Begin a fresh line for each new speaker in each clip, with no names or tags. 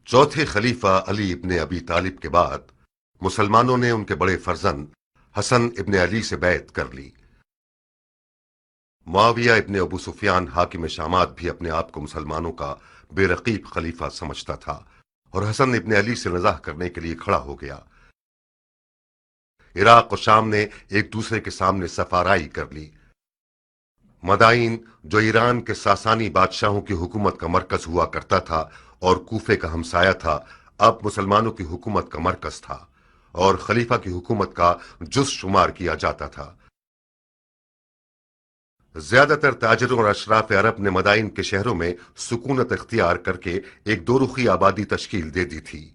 چوتھے خلیفہ علی ابن ابی طالب کے بعد مسلمانوں نے ان کے بڑے فرزند حسن ابن علی سے بیعت کر لی۔ معاویہ ابن ابو سفیان حاکم شامات بھی اپنے آپ کو مسلمانوں کا بے رقیب خلیفہ سمجھتا تھا اور حسن ابن علی سے نزاع کرنے کے لیے کھڑا ہو گیا۔ عراق اور شام نے ایک دوسرے کے سامنے سفارائی کر لی۔ مدائن جو ایران کے ساسانی بادشاہوں کی حکومت کا مرکز ہوا کرتا تھا اور کوفے کا ہمسایہ تھا، اب مسلمانوں کی حکومت کا مرکز تھا اور خلیفہ کی حکومت کا جز شمار کیا جاتا تھا۔ زیادہ تر تاجروں اور اشراف عرب نے مدائن کے شہروں میں سکونت اختیار کر کے ایک دو رخی آبادی تشکیل دے دی تھی،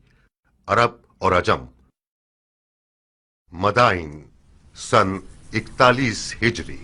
عرب اور عجم۔ مدائن سن 41 ہجری۔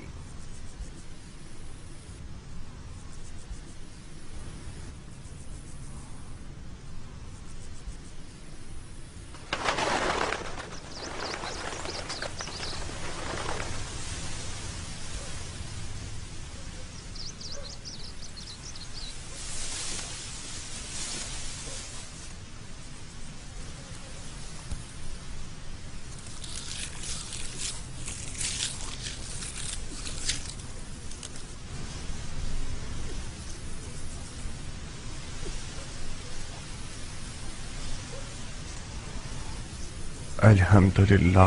الحمدللہ۔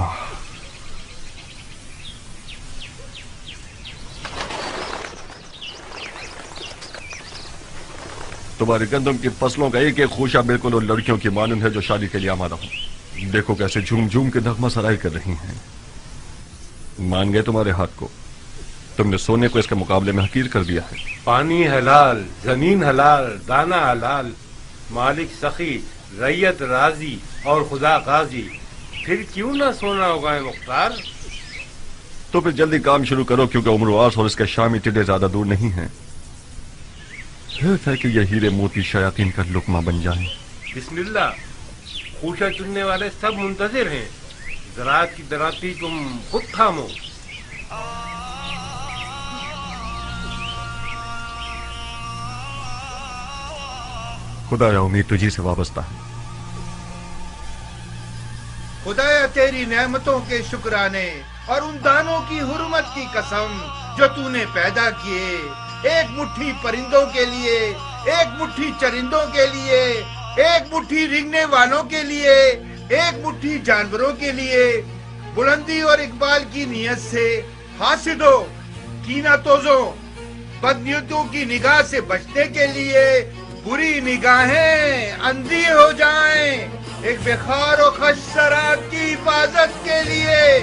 تمہاری گندم کی فصلوں کا ایک ایک خوشہ بالکل ان لڑکیوں کی مانند ہے جو شادی کے لیے آمادہ ہوں۔ دیکھو کیسے جھوم جھوم کے نغمہ سرائی کر رہی ہیں۔ مان گئے تمہارے ہاتھ کو؟ تم نے سونے کو اس کے مقابلے میں حقیر کر دیا ہے۔
پانی حلال، زمین حلال، دانہ حلال، مالک سخی، رعیت راضی اور خدا قاضی، پھر کیوں نہ سونا ہوگا مختار؟
تو پھر جلدی کام شروع کرو، کیونکہ عمرواس اور اس کے شامی ٹڈے زیادہ دور نہیں ہیں۔ حیرت ہے کہ یہ ہیرے موتی شیاطین کا لقمہ بن جائیں۔
بسم اللہ، خوشہ چننے والے سب منتظر ہیں، زراعت کی دراتی تم خود تھامو۔
خدایا امید تجھی سے وابستہ ہے۔
خدایا تیری نعمتوں کے شکرانے اور ان دانوں کی حرمت کی قسم جو تو نے پیدا کیے، ایک مٹھی پرندوں کے لیے، ایک مٹھی چرندوں کے لیے، ایک مٹھی رنگنے والوں کے لیے، ایک مٹھی جانوروں کے لیے، بلندی اور اقبال کی نیت سے حاسدوں، کینہ توزوں، بدنیتوں کی نگاہ سے بچنے کے لیے بری نگاہیں اندھی ہو جائیں، ایک بخار و خش سراب کی حفاظت کے لیے،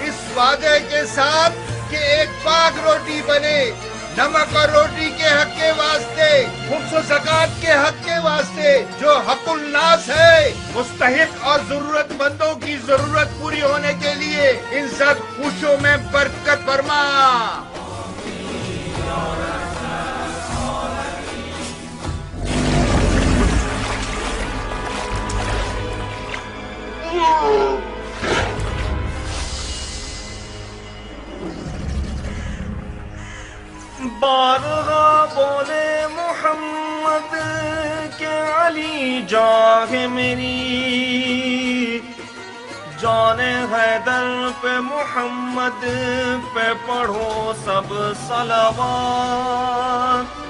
اس وعدے کے ساتھ کہ ایک پاک روٹی بنے، نمک اور روٹی کے حق کے واسطے، خمس و زکوٰۃ کے حق کے واسطے، جو حق الناس ہے، مستحق اور ضرورت مندوں کی ضرورت پوری ہونے کے لیے ان سب خوشوں میں برکت فرما۔
بارہا بولے محمد کے علی جاہ میری، جان حیدر پہ محمد پہ پڑھو سب صلوات۔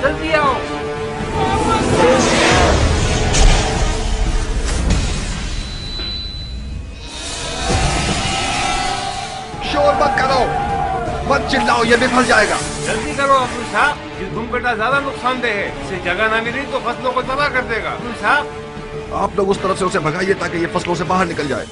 جلدی آؤ۔
شور مت کرو، مت چلاؤ، یہ بھی پھنس جائے گا۔
جلدی کرو ابو صاحب، یہ دھوم بیٹا زیادہ نقصان دہ ہے، اسے جگہ نہ ملی تو فصلوں کو تباہ کر دے گا۔ ابو صاحب
آپ لوگ اس طرف سے اسے بھگائیے تاکہ یہ فصلوں سے باہر نکل جائے۔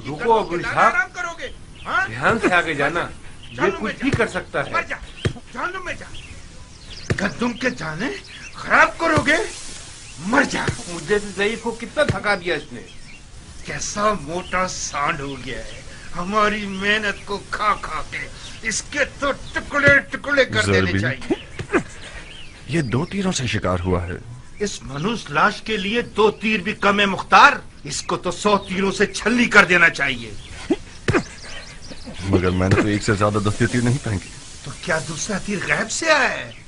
रुको अबू
दाना
इसहाक,
आराम करोगे? हाँ?
ध्यान से आगे जाना, ये
जानू
कुछ
में
भी
जा।
कर सकता
मर
है।
जा, जानू में जा। गंदुम के दाने खराब करोगे? मर जा।
मुझे से ज़ईफ को कितना थका दिया इसने।
कैसा मोटा सांड हो गया है, हमारी मेहनत को खा खा के। इसके तो टुकड़े टुकड़े कर देने
ज़रबी।
चाहिए।
ये 2 तीरों से शिकार हुआ है।
इस मनुष्य लाश के लिए 2 तीर भी कम है मुख्तार। इसको तो 100 तीरों से छलनी कर देना चाहिए।
मगर मैंने तो 1 से ज्यादा दस्ते तीर नहीं फेंके।
तो क्या दूसरा तीर गायब से आया है?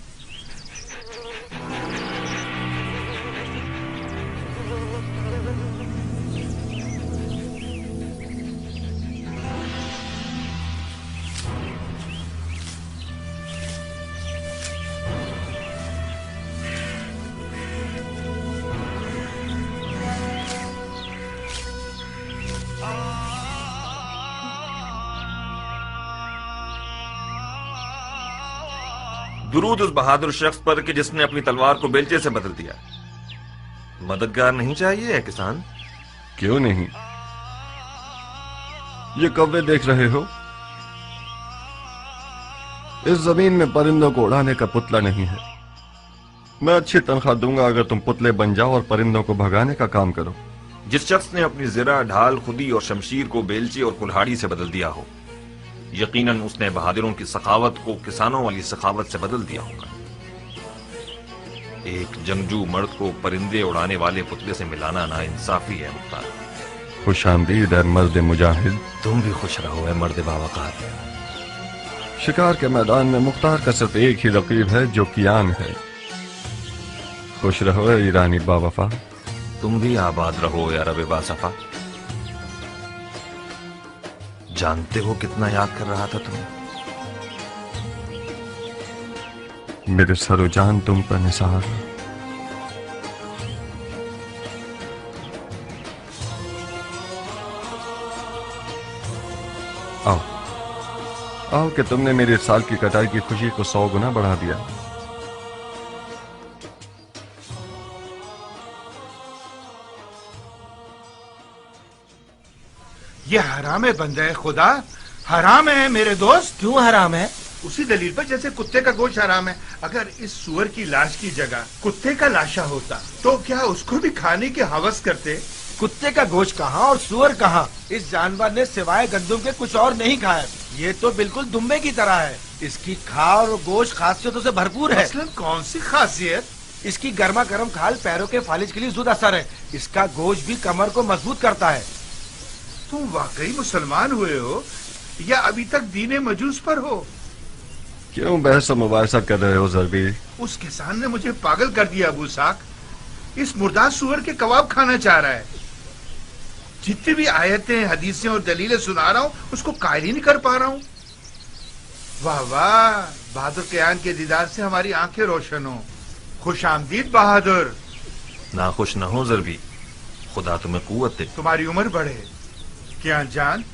दुरूद उस बहादुर शख्स पर कि जिसने अपनी तलवार को बेलचे से बदल दिया। मददगार नहीं चाहिए है किसान?
क्यों नहीं? ये कौवे देख रहे हो? इस जमीन में परिंदों को उड़ाने का पुतला नहीं है। मैं अच्छी तनख्वाह दूंगा अगर तुम पुतले बन जाओ और परिंदों को भगाने का काम करो।
जिस शख्स ने अपनी जिरा, ढाल, खुदी और शमशीर को बेलचे और कुल्हाड़ी से बदल दिया हो, यकीनन उसने बहादुरों की सखावत को किसानों वाली सखावत से बदल दिया होगा। एक जंगजू मर्द को परिंदे उड़ाने वाले पुतले से मिलाना नाइंसाफी है मुख्तार।
खुश आमदीद है मर्द मुजाहिद।
तुम भी खुश रहो है मर्द बावकात।
शिकार के मैदान में मुख्तार का सिर्फ एक ही रकीब है जो कियान है। खुश रहो है ईरानी बावफा।
तुम भी आबाद रहो या रब बासफा। जानते हो कितना याद कर रहा था तुम्हें?
मेरे सरो जान तुम पर निसार। आओ आओ कि तुमने मेरे इस साल की कटाई की खुशी को 100 गुना बढ़ा दिया।
ये हराम है बंदे खुदा, हराम है मेरे दोस्त।
क्यों हराम है?
उसी दलील पर जैसे कुत्ते का गोश्त हराम है। अगर इस सुअर की लाश की जगह कुत्ते का लाशा होता तो क्या उसको भी खाने की हवस करते?
कुत्ते का गोश्त कहाँ और सुअर कहाँ? इस जानवर ने सिवाय गंदुम के कुछ और नहीं खाया। ये तो बिल्कुल दुम्बे की तरह है। इसकी खाल और गोश्त खासियतों से भरपूर है।
मसलन कौन सी खासियत?
इसकी गर्मा गर्म खाल पैरों के फालिज के लिए जुद असर है। इसका गोश्त भी कमर को मजबूत करता है।
तुम वाकई मुसलमान हुए हो या अभी तक दीने मजूस पर हो?
क्यों बहस और मुबाहिसा कर रहे हो ज़रबी?
उस किसान ने मुझे पागल कर दिया अबू साक। इस मुर्दार सुअर के कबाब खाना चाह रहा है। जितनी भी आयतें, हदीसें और दलीलें सुना रहा हूँ उसको कायल ही नहीं कर पा रहा हूँ। वाह वाह, बहादुर कियान के दीदार से हमारी आंखें रोशन हो। खुश आमदीद बहादुर।
नाखुश न हो ज़रबी, खुदा तुम्हें कुव्वत दे।
तुम्हारी उम्र बढ़े। कियान जान,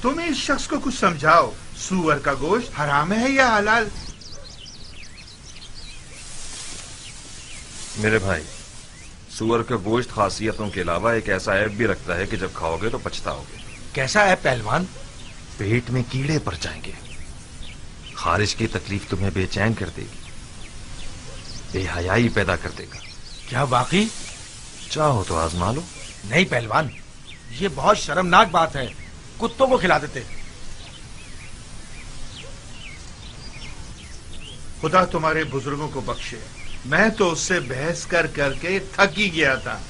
तुम इस शख्स को कुछ समझाओ। सुअर का गोश्त हराम है या हलाल?
मेरे भाई, सुअर का गोश्त खासियतों के अलावा एक ऐसा ऐप भी रखता है कि जब खाओगे तो पछताओगे।
कैसा है पहलवान?
पेट में कीड़े पड़ जाएंगे। खारिश की तकलीफ तुम्हें बेचैन कर देगी, बेहयाई पैदा कर देगा।
क्या वाकई?
चाहो तो आजमा लो।
नहीं पहलवान, ये बहुत शर्मनाक बात है। कुत्तों को खिला देते।
खुदा तुम्हारे बुजुर्गों को बख्शे। मैं तो उससे बहस कर करके थक ही गया था।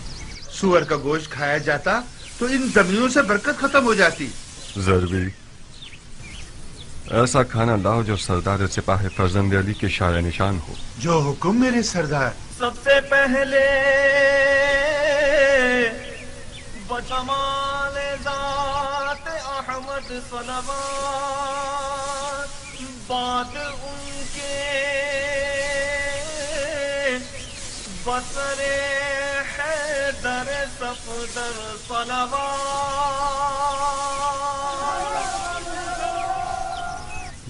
सुअर का गोश्त खाया जाता तो इन जमीनों से बरकत खत्म हो जाती।
ज़रबी, ऐसा खाना लाओ जो सरदार सिपाही फर्जंद अली के शाया निशान हो।
जो हुक्म मेरे सरदार।
सबसे पहले बजमाल ज़ात अहमद सलवात, बाद उनके बसरे हैदर सफदर सलवात।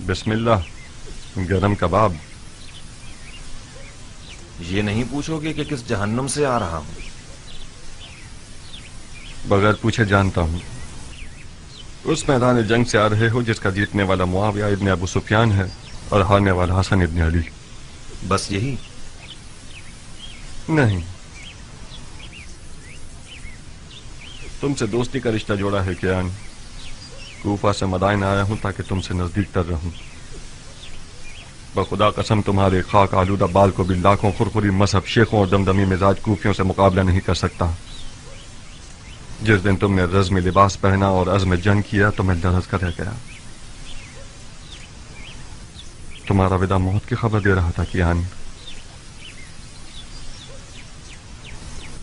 बिस्मिल्लाह, गरम कबाब।
ये नहीं पूछोगे कि किस जहन्नुम से आ रहा हूं?
बगैर पूछे जानता हूँ। उस मैदान जंग से आ रहे हो जिसका जीतने वाला मुआविया इब्न अबू सुफियान है और हारने वाला हसन इब्न अली।
बस यही?
नहीं, तुमसे दोस्ती का रिश्ता जोड़ा है कियान। कूफा से मदाइन आया हूं ताकि तुमसे नजदीक तर रहूं। बखुदा कसम तुम्हारे खाक आलूदा बाल को भी लाखों खुरखुरी मजहब शेखों और दमदमी मिजाज कूफियों से मुकाबला नहीं कर सकता। जिस दिन तुमने रज़्म लिबास पहना और अज़्म जंग किया तो मैं लरज़ कर रह गया। तुम्हारा विदा मौत की खबर दे रहा था कियान।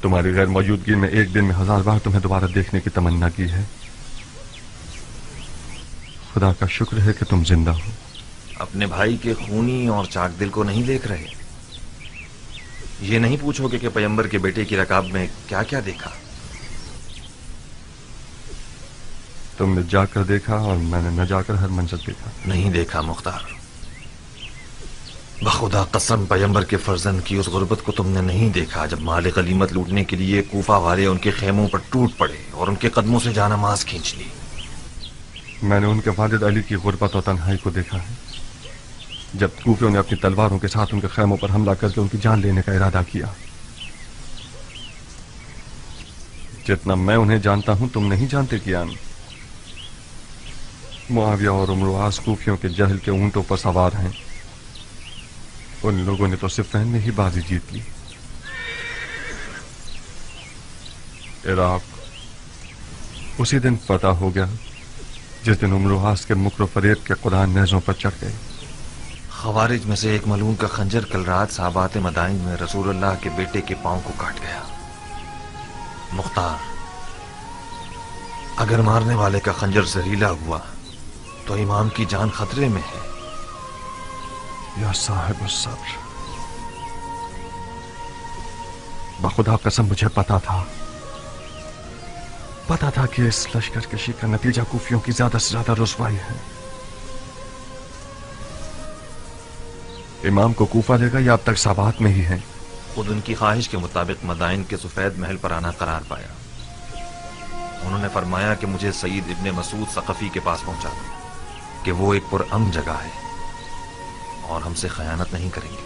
तुम्हारी गैर मौजूदगी में एक दिन में 1000 बार तुम्हें दोबारा देखने की तमन्ना की है। खुदा का शुक्र है कि तुम जिंदा हो।
अपने भाई के खूनी और चाक दिल को नहीं देख रहे? ये नहीं पूछोगे कि पैगंबर के बेटे की रकाब में क्या क्या देखा?
तुमने जाकर देखा और मैंने न जाकर हर मंजर देखा।
नहीं देखा मुख्तार। बखुदा कसम पैगंबर के फर्जंद की उस गुर्बत को तुमने नहीं देखा जब माल गनीमत लूटने के लिए कूफा वाले उनके खेमों पर टूट पड़े और उनके कदमों से जानमाज खींच ली।
मैंने उनके वालिद अली की गुर्बत और तन्हाई को देखा है जब कूफियों ने अपनी तलवारों के साथ उनके खेमों पर हमला करके उनकी जान लेने का इरादा किया। जितना मैं उन्हें जानता हूं तुम नहीं जानते कियान। मुआविया और उमरवास कूफियों के जहल के ऊंटों पर सवार हैं। उन लोगों ने तो सिफ़ैन में ही बाजी जीत ली। इराक उसी दिन फतह हो गया जिस दिन उमरवास के मुकर फरेब के कुरान नेज़ों पर चढ़ गए।
खवारिज में से एक मलून का खंजर कल रात साबात मदाइन में रसूलुल्लाह के बेटे के पांव को काट गया। मुख्तार, अगर मारने वाले का खंजर जहरीला हुआ तो इमाम की जान खतरे में है।
या साहिब सब्र, बखुदा कसम मुझे पता था कि इस लश्कर कशी का नतीजा कूफियों की ज्यादा से ज्यादा रुसवाई है। इमाम को कूफा देगा या अब तक साबात में ही है?
खुद उनकी ख्वाहिश के मुताबिक मदाइन के सफेद महल पर आना करार पाया। उन्होंने फरमाया कि मुझे सईद इब्ने मसूद सकफी के पास पहुंचा दो कि वो एक पुरअमन जगह है और हमसे खयानत नहीं करेंगे।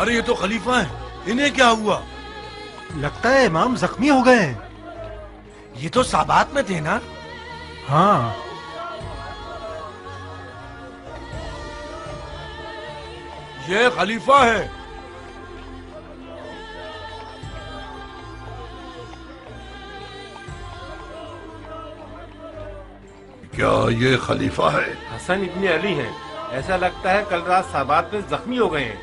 अरे ये तो खलीफा है, इन्हें क्या हुआ?
लगता है इमाम जख्मी हो गए हैं।
ये तो साबात में थे ना?
हाँ,
ये खलीफा है।
क्या ये खलीफा है?
हसन इब्ने अली हैं। ऐसा लगता है कल रात साबात में जख्मी हो गए हैं।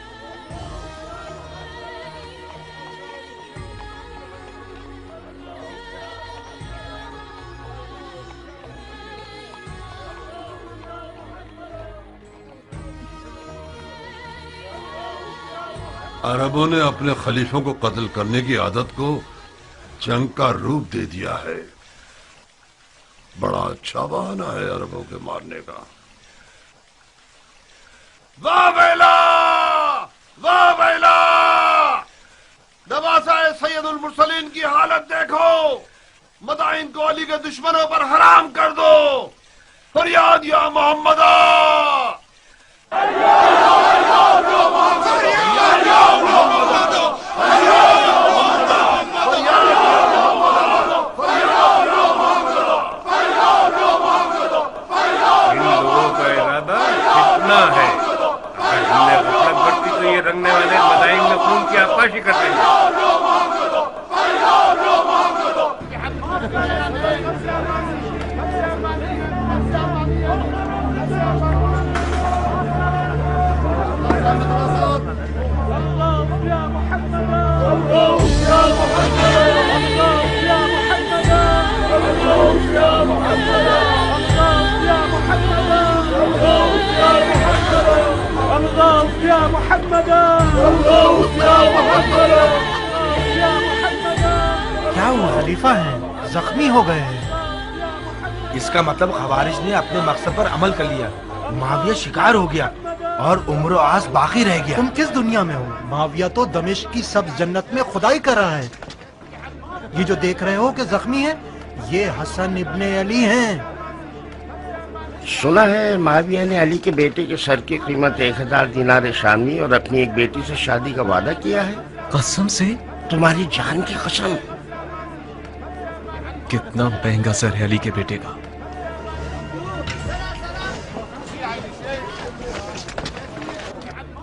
अरबों ने अपने खलीफों को कत्ल करने की आदत को जंग का रूप दे दिया है। बड़ा अच्छा बहाना है अरबों के मारने का। वाह बैला, वाह बैला! नवासा सैयदुल मुरसलीन की हालत देखो। मदाइन को अली के दुश्मनों पर हराम कर दो। फरियाद या मोहम्मदा!
है। अगर हमने गफलत बरती तो ये रंगने वाले मदाइन में खून की आपाशी कर रहे हैं।
يا محمد
क्या वो खलीफा हैं? जख्मी हो गए हैं।
इसका मतलब खवारिज ने अपने मकसद पर अमल कर लिया, माविया शिकार हो गया और उम्र आस बाकी रह गया।
तुम किस दुनिया में हो? माविया तो दमिश्क की सब जन्नत में खुदाई कर रहा है। ये जो देख रहे हो कि जख्मी है, ये हसन इब्ने अली हैं।
सुना है माविया ने अली के बेटे के सर की कीमत 1000 दिनार शामी और अपनी एक बेटी से शादी का वादा किया है।
कसम से?
तुम्हारी जान की कसम।
कितना महंगा सर है अली के बेटे का।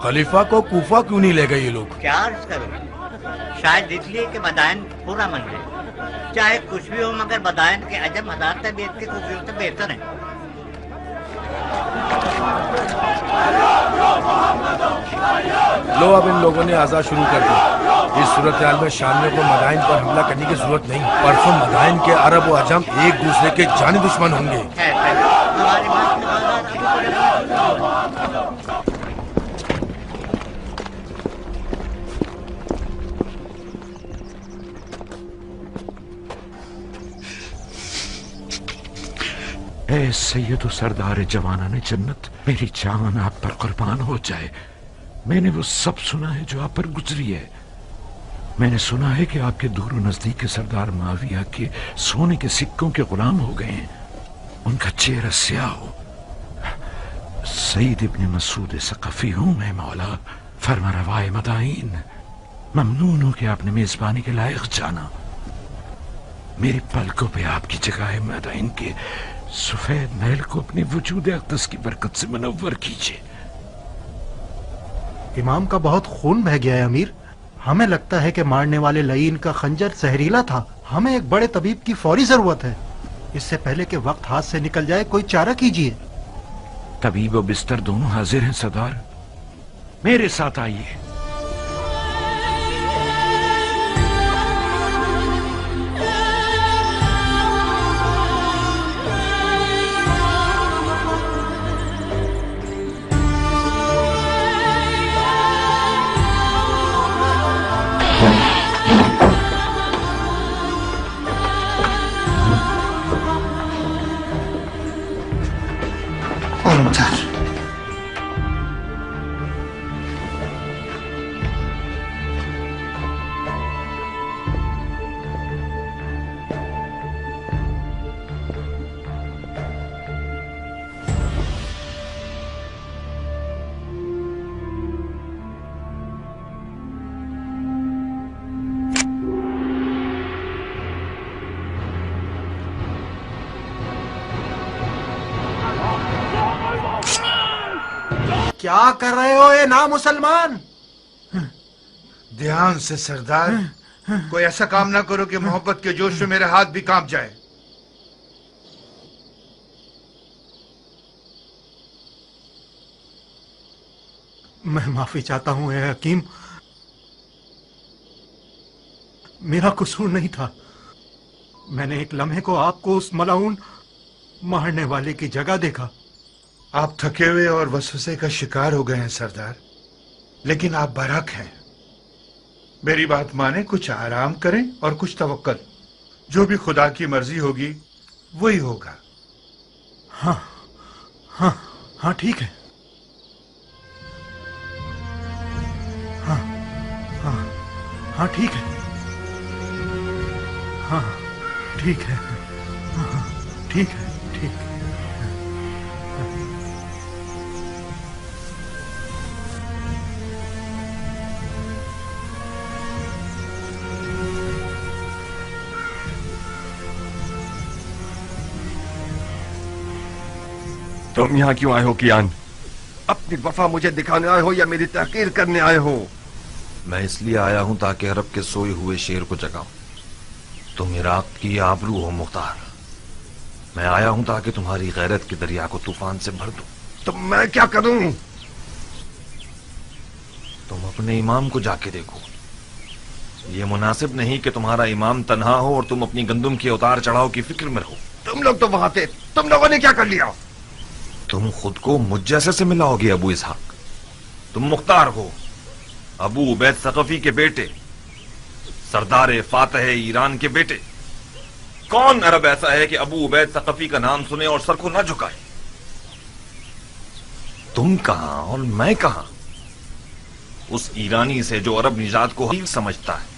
खलीफा को कूफा क्यों नहीं ले गए ये लोग?
क्या अर्ज करूं? शायद इसलिए कि बदायन पूरा मन है। चाहे कुछ भी हो मगर बदायन के अजब हजार तबीयत के खूबियों से बेहतर है।
लो अब इन लोगों ने आजाद शुरू कर दी। इस सूरत हाल में शामियों को मदाइन पर हमला करने की जरूरत नहीं। परसों मदाइन के अरब व अजम एक दूसरे के जानी दुश्मन होंगे।
हमारे बात के बाद
ए सैयदो सरदार जवाना ने जन्नत, मेरी जान आप पर कुर्बान हो जाए। मैंने वो सब सुना है जो आप पर गुजरी है। मैंने सुना है कि आपके दूर नजदीक के सरदार माविया के सोने के सिक्कों के गुलाम हो गए हैं, उनका चेहरा स्याह हो। सईद इब्ने मसूद सकफी हूं मैं मौला, फरमा रवाए मदाइन। ममनून हूं कि आपने मेजबानी के लायक जाना। मेरी पलकों पे आपकी जगह है मदाइन के सफेद महल को अपने वजूद अक़दस की बरकत से मुनव्वर कीजिए।
इमाम का बहुत खून बह गया है अमीर। हमें लगता है कि मारने वाले लईन का खंजर जहरीला था। हमें एक बड़े तबीब की फौरी जरूरत है। इससे पहले कि वक्त हाथ से निकल जाए कोई चारा कीजिए।
तबीब और बिस्तर दोनों हाजिर हैं सरदार, मेरे साथ आइए।
क्या कर रहे हो ये ना मुसलमान?
ध्यान से सरदार, कोई ऐसा काम ना करो कि मोहब्बत के जोश में मेरे हाथ भी कांप जाए।
मैं माफी चाहता हूं ए हकीम, मेरा कसूर नहीं था। मैंने एक लम्हे को आपको उस मलाउन मारने वाले की जगह देखा।
आप थके हुए और वसवसे का शिकार हो गए हैं सरदार, लेकिन आप बरहक हैं। मेरी बात माने, कुछ आराम करें और कुछ तवक्कल। जो भी खुदा की मर्जी होगी वही होगा।
हाँ हाँ हाँ ठीक है। हाँ हाँ हाँ ठीक है। हाँ ठीक है। हाँ ठीक है, ठीक है।
तुम यहाँ क्यों आए हो कियान? अपनी वफा मुझे दिखाने आए हो या मेरी तहकीर करने आए हो?
मैं इसलिए आया हूं ताकि अरब के सोए हुए शेर को जगाऊं। तुम इराक की आबरू हो मुख्तार। मैं आया हूं ताकि तुम्हारी गैरत के दरिया को तूफान से भर दूं।
तो मैं क्या करूं?
तुम अपने इमाम को जाके देखो। ये मुनासिब नहीं कि तुम्हारा इमाम तन्हा हो और तुम अपनी गंदुम के उतार चढ़ाव की फिक्र में रहो।
तुम लोग तो वहां थे, तुम लोगों ने क्या कर लिया?
तुम खुद को मुझ जैसे से मिलाओगे अबू इसहाक। तुम मुख्तार हो, ابو عبید ثقفی کے بیٹے، سردار فاتح ایران کے بیٹے. کون عرب ایسا ہے کہ ابو عبید ثقفی کا نام سنے اور سر کو نہ جھکائے؟ تم کہاں اور میں کہاں؟ اس ایرانی سے جو عرب نژاد کو حقیر سمجھتا ہے،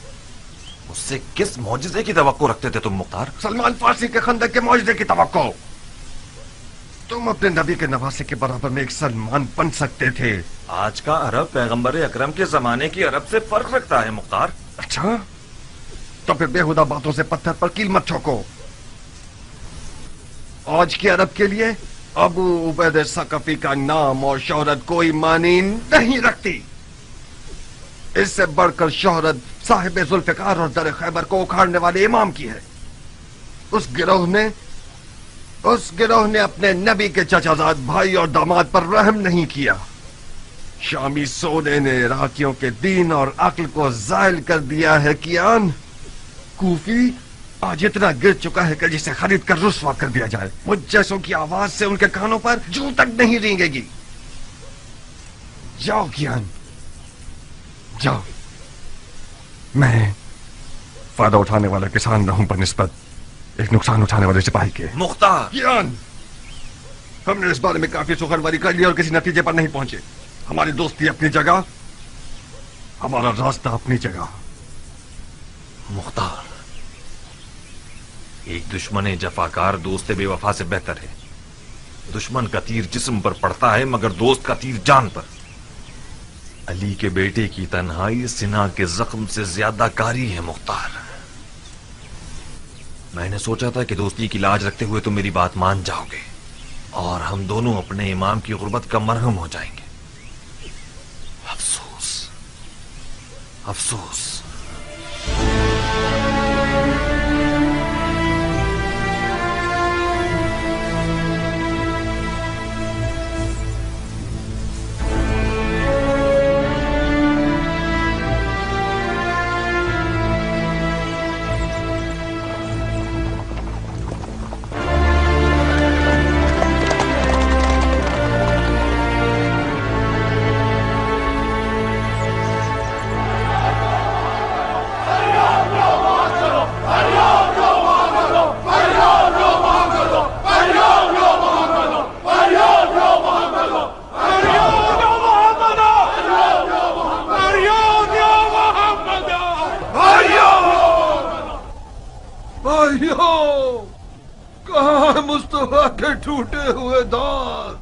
اس سے کس معجزے کی توقع رکھتے تھے تم مختار؟
سلمان فارسی کے خندق کے معجزے کی توقع. تم اپنے نبی کے نواسے کے برابر میں ایک سلمان بن سکتے تھے.
آج کا عرب پیغمبر اکرم کے زمانے کی عرب سے فرق رکھتا ہے مختار.
اچھا، تو پھر بےہودہ باتوں سے پتھر پر کیل مت ٹھوکو. آج کے عرب کے لیے ابو عبید ثقفی کا نام اور شہرت کوئی معنی نہیں رکھتی. اس سے بڑھ کر شہرت صاحب ذوالفقار اور در خیبر کو اکھاڑنے والے امام کی ہے. اس گروہ نے اپنے نبی کے چچا زاد بھائی اور داماد پر رحم نہیں کیا. شامی سونے نے عراقیوں کے دین اور عقل کو زائل کر دیا ہے. کیان کوفی آج اتنا گر چکا ہے کہ جسے خرید کر رسوا کر دیا جائے. مجھ جیسوں کی آواز سے ان کے کانوں پر جوں تک نہیں رینگے گی. جاؤ کیان، جاؤ. میں فائدہ اٹھانے والا کسان نہ ہوں بنسبت ایک نقصان اٹھانے والے سپاہی کے.
مختار،
کیان، ہم نے اس بارے میں کافی سخنوری کر لی اور کسی نتیجے پر نہیں پہنچے. ہماری دوستی اپنی جگہ، ہمارا راستہ اپنی جگہ.
مختار، ایک دشمن جفاکار دوست بے وفا سے بہتر ہے. دشمن کا تیر جسم پر پڑتا ہے مگر دوست کا تیر جان پر. علی کے بیٹے کی تنہائی سنا کے زخم سے زیادہ کاری ہے مختار. میں نے سوچا تھا کہ دوستی کی لاج رکھتے ہوئے تم میری بات مان جاؤ گے اور ہم دونوں اپنے امام کی غربت کا مرہم ہو جائیں گے. افسوس، افسوس.
کہاں ہے مصطفیٰ کے ٹوٹے ہوئے دانت؟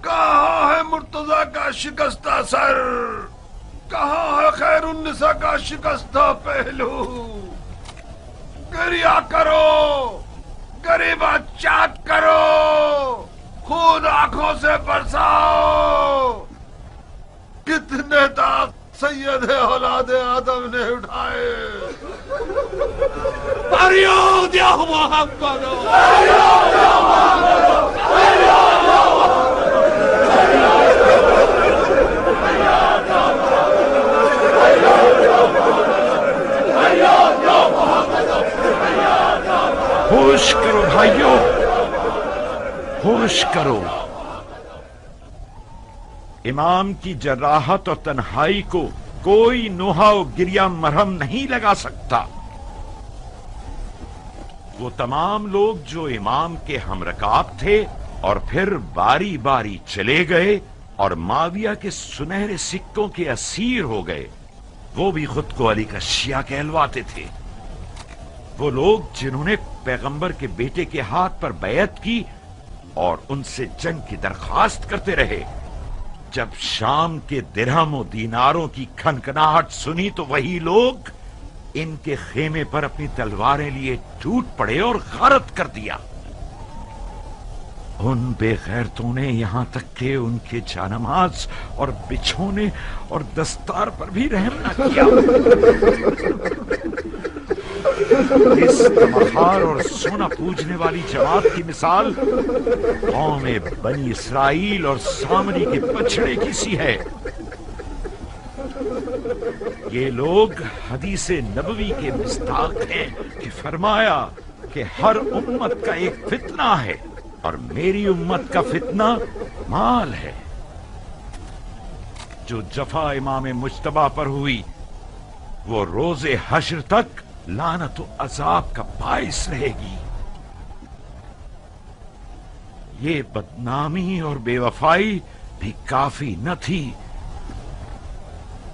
کہاں ہے مرتضیٰ کا شکستہ سر؟ کہاں ہے خیر النساء کا شکستہ پہلو؟ گریہ کرو، غریبہ چاٹ کرو، خون آنکھوں سے برساؤ. کتنے داغ سید اولاد آدم نے اٹھائے. فریاد یا محمد،
ہوش کرو بھائیو، ہوش کرو. امام کی جراحت اور تنہائی کو کوئی نوحہ و گریہ مرہم نہیں لگا سکتا. وہ تمام لوگ جو امام کے ہم رکاب تھے اور پھر باری باری چلے گئے اور معاویہ کے سنہرے سکوں کے اسیر ہو گئے، وہ بھی خود کو علی کا شیعہ کہلواتے تھے. وہ لوگ جنہوں نے پیغمبر کے بیٹے کے ہاتھ پر بیعت کی اور ان سے جنگ کی درخواست کرتے رہے، جب شام کے درہم و دیناروں کی کھنکھناہٹ سنی تو وہی لوگ ان کے خیمے پر اپنی تلواریں لیے ٹوٹ پڑے اور غارت کر دیا. ان بے غیرتوں نے یہاں تک کہ ان کے جانماز اور بچھونے اور دستار پر بھی رحم نہ کیا. اس تمہار اور سونا پوجنے والی جماعت کی مثال قوم بنی اسرائیل اور سامری کے بچڑے کی سی ہے. یہ لوگ حدیث نبوی کے مصداق ہیں کہ فرمایا کہ ہر امت کا ایک فتنہ ہے اور میری امت کا فتنہ مال ہے. जो जफा इमाम मुश्तबा पर हुई वो रोजे हश्र तक लानत व अजाब का बाइस रहेगी। ये बदनामी और बेवफाई भी काफी न थी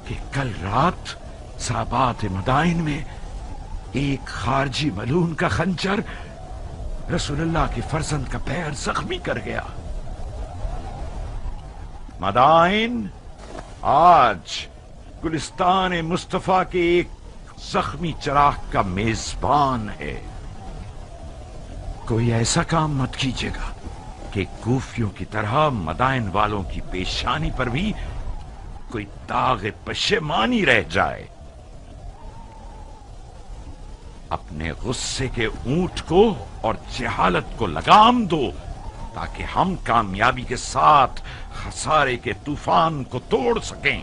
कि कल रात साबात मदाइन में एक खारजी मलून का खंजर रसूलुल्लाह के फर्जंद का पैर जख्मी कर गया। मदाइन आज गुलिस्तान मुस्तफा के एक जख्मी चराग का मेजबान है। कोई ऐसा काम मत कीजिएगा कि कूफियों की तरह मदाइन वालों की पेशानी पर भी कोई दाग पशेमानी रह जाए। अपने गुस्से के ऊंट को और जहालत को लगाम दो ताकि हम कामयाबी के साथ खसारे के तूफान को तोड़ सकें।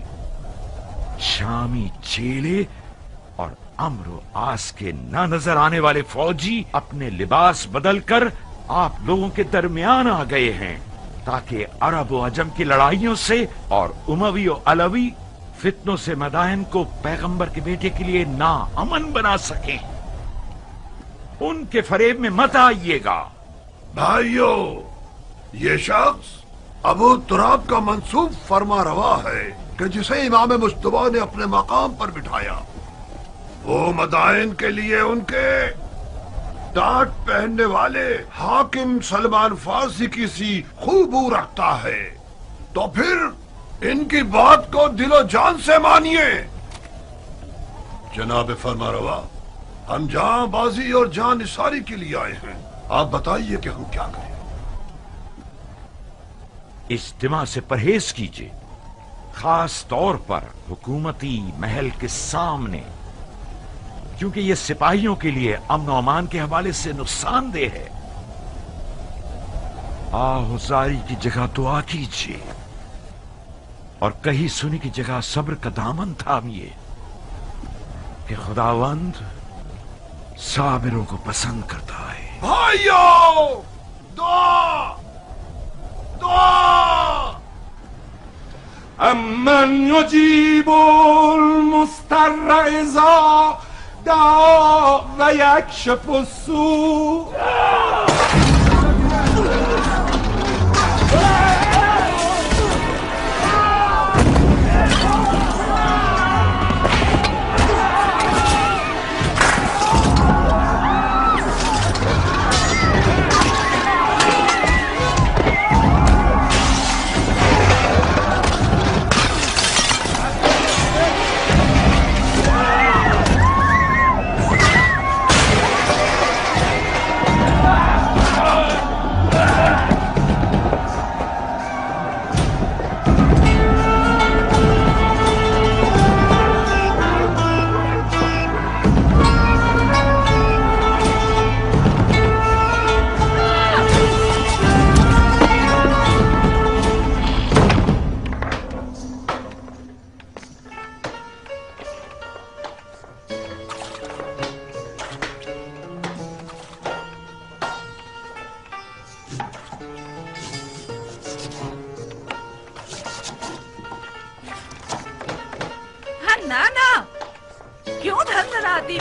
शामी चेले और अम्र आस के न नजर आने वाले फौजी अपने लिबास बदलकर आप लोगों के दरमियान आ गए हैं ताकि अरब व अजम की लड़ाइयों से और उमवी और अलवी फितनों से मदाइन को पैगंबर के बेटे के लिए ना अमन बना सकें। उनके फरेब में मत आइएगा।
भाइयों, ये शख्स अबू तुराब का मंसूब फरमा रवा है कि जिसे इमाम मुस्तफा ने अपने मकाम पर बिठाया वो मदाइन के लिए उनके टाट पहनने वाले हाकिम सलमान फारसी की सी खूबू रखता है। तो फिर इनकी बात को दिलो जान से मानिए। जनाब फरमारवा, हम जांबाजी और जान निसारी के लिए आए हैं। आप बताइए कि हम क्या करें।
इज्तिमा से परहेज कीजिए, खास तौर पर हुकूमती महल के सामने, क्योंकि ये सिपाहियों के लिए अमन और अमान के हवाले से नुकसानदेह है। आहुजारी की जगह दुआ कीजिए और कही सुनी की जगह सब्र का दामन थामिए कि खुदावंद साबिरों को पसंद करता है।
भाइयों, दुआ दुआ।
अमन युजीबुल मुस्तर्र इज़ा दआ व यक्शिफु सू।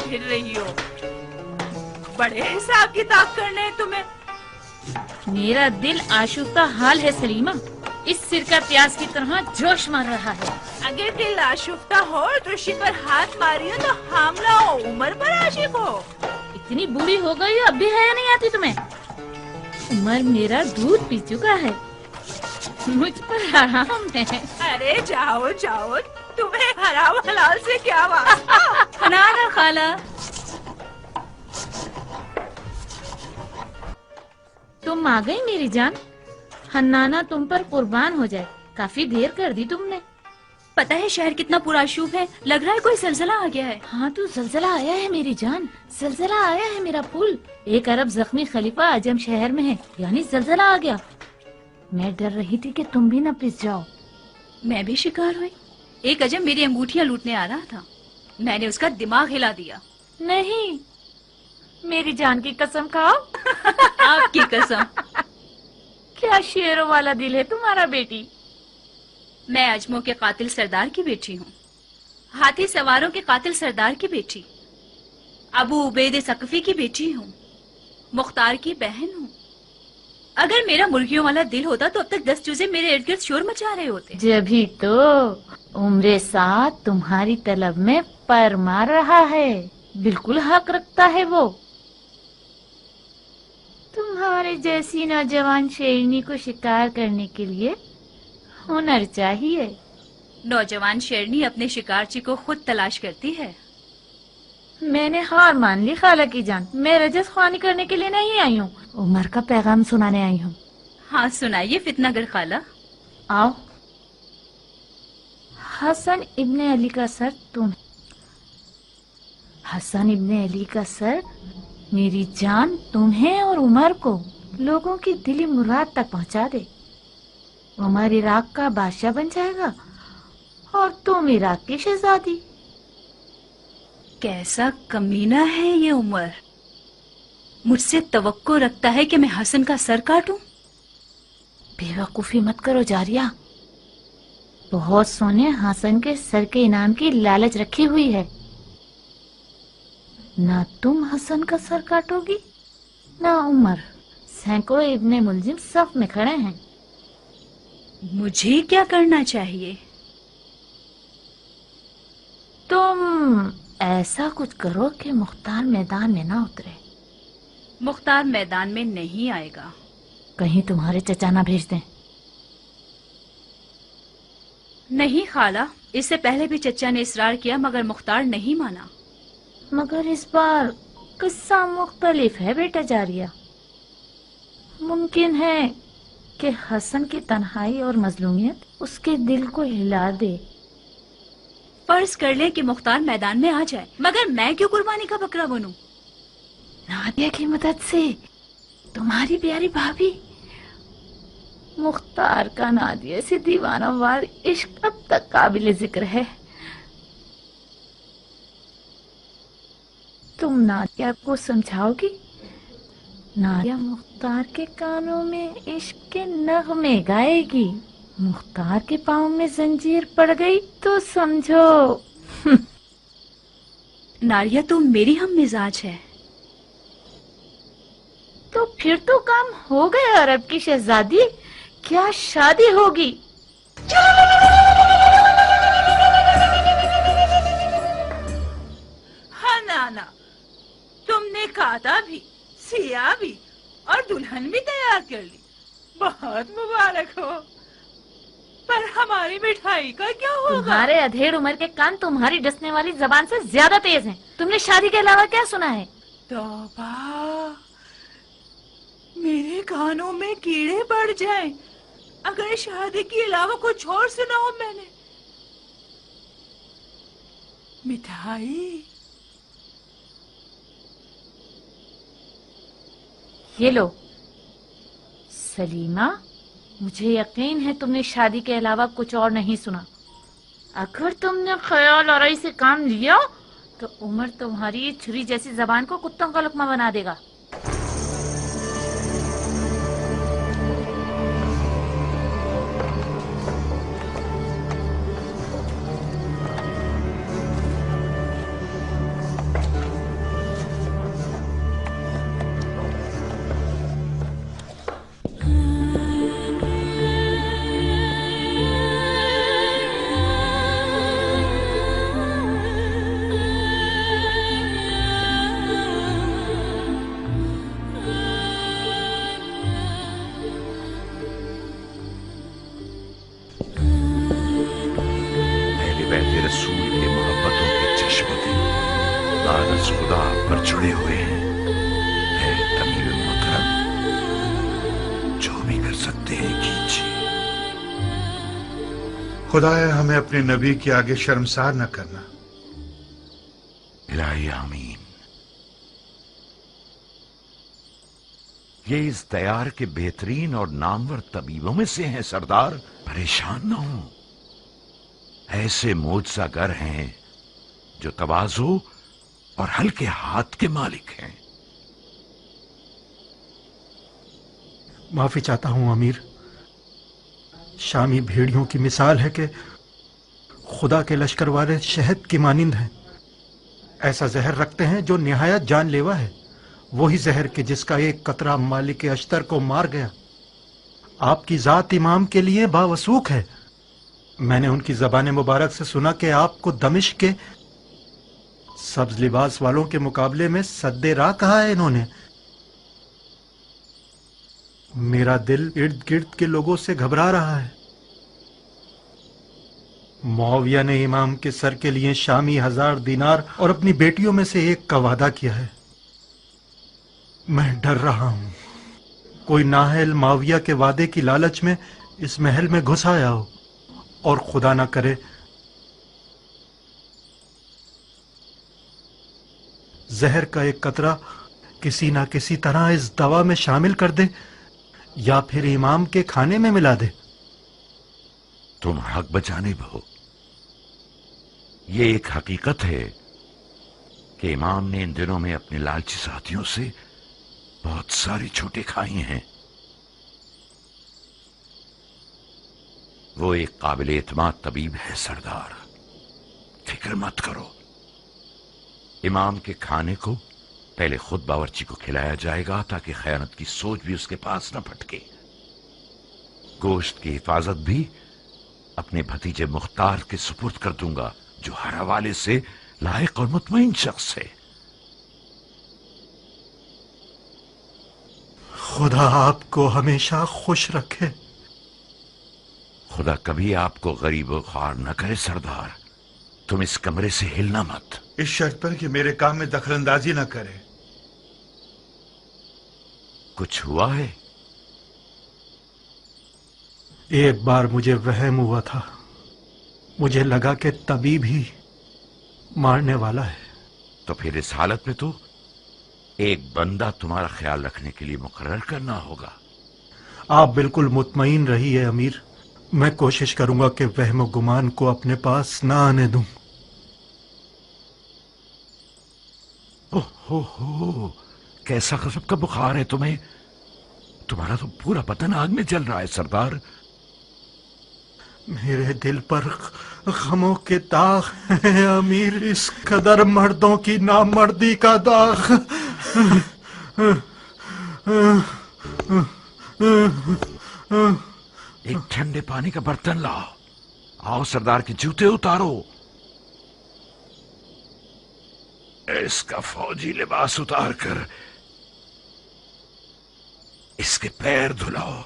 फिर रही हो, बड़े हिसाब किताब करने हैं तुम्हें।
मेरा दिल आशुफ्ता हाल है सलीमा, इस सिर का प्याज की तरह जोश मार रहा है।
अगर दिल आशुफ्ता हो तो ऋषि पर हाथ मारियो तो हमला हो, उमर पर आशिक हो।
इतनी बूढ़ी हो गई हो अब भी हया नहीं आती तुम्हें। उमर मेरा दूध पी चुका है, मुझ पर आराम है।
अरे जाओ जाओ, तुम्हें हराम हलाल से क्या वास्ता।
ना खाला, तुम आ गई मेरी जान। हन्नाना तुम पर कुर्बान हो जाए, काफी देर कर दी तुमने।
पता है शहर कितना पुरआशूब है, लग रहा है कोई जलजला आ गया है।
हाँ तो जलजला आया है मेरी जान, जलजला आया है मेरा फूल। एक अरब जख्मी खलीफा अजम शहर में है, यानी जलजला आ गया। मैं डर रही थी कि तुम भी न पिस जाओ।
मैं भी शिकार हुई। एक अजम मेरी अंगूठियां लूटने आ रहा था, मैंने उसका दिमाग हिला दिया।
नहीं, मेरी जान की कसम खाओ।
आपकी कसम।
क्या शेरों वाला दिल है तुम्हारा बेटी।
मैं अजमों के कातिल सरदार की बेटी हूँ, हाथी सवारों के कातिल सरदार की बेटी, अबू उबैद सकफी की बेटी हूँ, मुख्तार की बहन हूँ। अगर मेरा मुर्गियों वाला दिल होता तो अब तक 10 चूजे मेरे इर्द गिर्द शोर मचा रहे होते।
जभी तो उम्र साथ तुम्हारी तलब में पर मार रहा है, बिल्कुल हक रखता है वो। तुम्हारे जैसी नौजवान शेरनी को शिकार करने के लिए हुनर चाहिए।
नौजवान शेरनी अपने शिकारची को खुद तलाश करती है।
मैंने हार मान ली खाला की जान, मैं रजस ख्वानी करने के लिए नहीं आई हूँ, उमर का पैगाम सुनाने आई हूँ।
हाँ सुनाइए फितनागर खाला।
आओ। हसन इब्ने अली का सर तुम, हसन इब्ने अली का सर मेरी जान तुम्हें और उमर को लोगों की दिली मुराद तक पहुंचा दे। उमर इराक का बादशाह बन जाएगा और तुम इराक की शहजादी।
कैसा कमीना है ये उमर, मुझसे तवक्को रखता है कि मैं हसन का सर काटूं।
बेवकूफी मत करो जारिया, बहुत सोने हसन के सर के इनाम की लालच रखी हुई है। ना तुम हसन का सर काटोगी ना उमर। सैकड़ों इब्ने मुलजिम सफ में खड़े हैं।
मुझे क्या करना चाहिए?
तुम ऐसा कुछ करो कि मुख्तार मैदान में ना उतरे।
मुख्तार मैदान में नहीं आएगा।
कहीं तुम्हारे चचा ना भेज दें।
नहीं खाला, इससे पहले भी चचा ने इसरार किया मगर मुख्तार नहीं माना।
मगर इस बार किस्सा मुख्तलिफ है बेटा जारिया। मुमकिन है कि हसन की तन्हाई और मजलूमियत उसके दिल को हिला दे।
फर्ज कर ले कि मुख्तार मैदान में आ जाए, मगर मैं क्यों कुर्बानी का बकरा बनूं?
नादिया की मदद से तुम्हारी प्यारी भाभी। मुख्तार का नादिया से दीवाना वार इश्क अब तक काबिल जिक्र है। तुम नादिया को समझाओगी? नादिया मुख्तार के कानों में इश्क के नगमे गाएगी। मुख्तार के पाँव में जंजीर पड़ गई तो समझो।
नारिया तो मेरी हम मिजाज है।
तो फिर तो काम हो गया अरब की शहजादी, क्या शादी होगी।
हाँ नाना, तुमने कादा भी, सिया भी और दुल्हन भी तैयार कर ली। बहुत मुबारक हो। पर हमारी मिठाई का क्या होगा?
तुम्हारे अधेड़ उम्र के कान तुम्हारी डसने वाली जबान से ज्यादा तेज हैं। तुमने शादी के अलावा क्या सुना है?
तौबा, मेरे कानों में कीड़े पड़ जाएं अगर शादी के अलावा कुछ और सुना हो मैंने। मिठाई
ये लो। सलीमा, मुझे यकीन है तुमने शादी के अलावा कुछ और नहीं सुना। अगर तुमने ख्याल और से काम लिया तो उमर तुम्हारी छुरी जैसी जबान को कुत्तों का लुकमा बना देगा।
पर जुड़े हुए हैं। है तमीर मोहतरम, जो भी कर सकते हैं कीजिए।
खुदाया हमें अपने नबी के आगे शर्मसार न करना।
इलाही आमीन। ये इस दयार के बेहतरीन और नामवर तबीबों में से हैं सरदार। परेशान न हो, ऐसे मोजज़ागर हैं जो तवाज़ु और हल्के हाथ के मालिक हैं।
माफी चाहता हूं अमीर, शामी भेड़ियों की मिसाल है कि खुदा के लश्कर वाले शहद की मानिंद हैं। ऐसा जहर रखते हैं जो निहायत जानलेवा है, वही जहर कि जिसका एक कतरा मालिक अश्तर को मार गया। आपकी जात इमाम के लिए बावसूख है। मैंने उनकी जबान मुबारक से सुना कि आपको दमिश्क के सब्ज लिबास वालों के मुकाबले में सद्दे राह कहा है इन्होंने। मेरा दिल इर्द गिर्द के लोगों से घबरा रहा है। मुआविया ने इमाम के सर के लिए शामी 1000 दीनार और अपनी बेटियों में से एक का वादा किया है। मैं डर रहा हूं कोई नाहल मुआविया के वादे की लालच में इस महल में घुस आया हो और खुदा ना करे जहर का एक कतरा किसी ना किसी तरह इस दवा में शामिल कर दे या फिर इमाम के खाने में मिला दे।
तुम हक बजानिब हो। ये एक हकीकत है कि इमाम ने इन दिनों में अपने लालची साथियों से बहुत सारी छूटें खाई हैं। वो एक काबिल एतमाद तबीब है सरदार, फिक्र मत करो। इमाम के खाने को पहले खुद बावर्ची को खिलाया जाएगा ताकि खयानत की सोच भी उसके पास न फटके। गोश्त की हिफाजत भी अपने भतीजे मुख्तार के सुपुर्द कर दूंगा, जो हर हवाले से लायक और मुतमईन शख्स है।
खुदा आपको हमेशा खुश रखे।
खुदा कभी आपको गरीब और ख्वार न करे सरदार। तुम इस कमरे से हिलना मत।
इस शर्त पर कि मेरे काम में दखलंदाजी न करे।
कुछ हुआ है?
एक बार मुझे वहम हुआ था, मुझे लगा कि तबीब ही मारने वाला है।
तो फिर इस हालत में तो एक बंदा तुम्हारा ख्याल रखने के लिए मुकर्रर करना होगा।
आप बिल्कुल मुतमईन रहिए अमीर। मैं कोशिश करूंगा कि वहम गुमान को अपने पास ना आने दूं।
ओहो, कैसा गजब का बुखार है तुम्हें। तुम्हारा तो पूरा बदन आग में जल रहा है सरदार।
मेरे दिल पर गमों के दाग हैं अमीर, इस कदर मर्दों की नामर्दी का दाग।
एक ठंडे पानी का बर्तन लाओ। आओ सरदार के जूते उतारो। इसका फौजी लिबास उतार कर इसके पैर धुलाओ।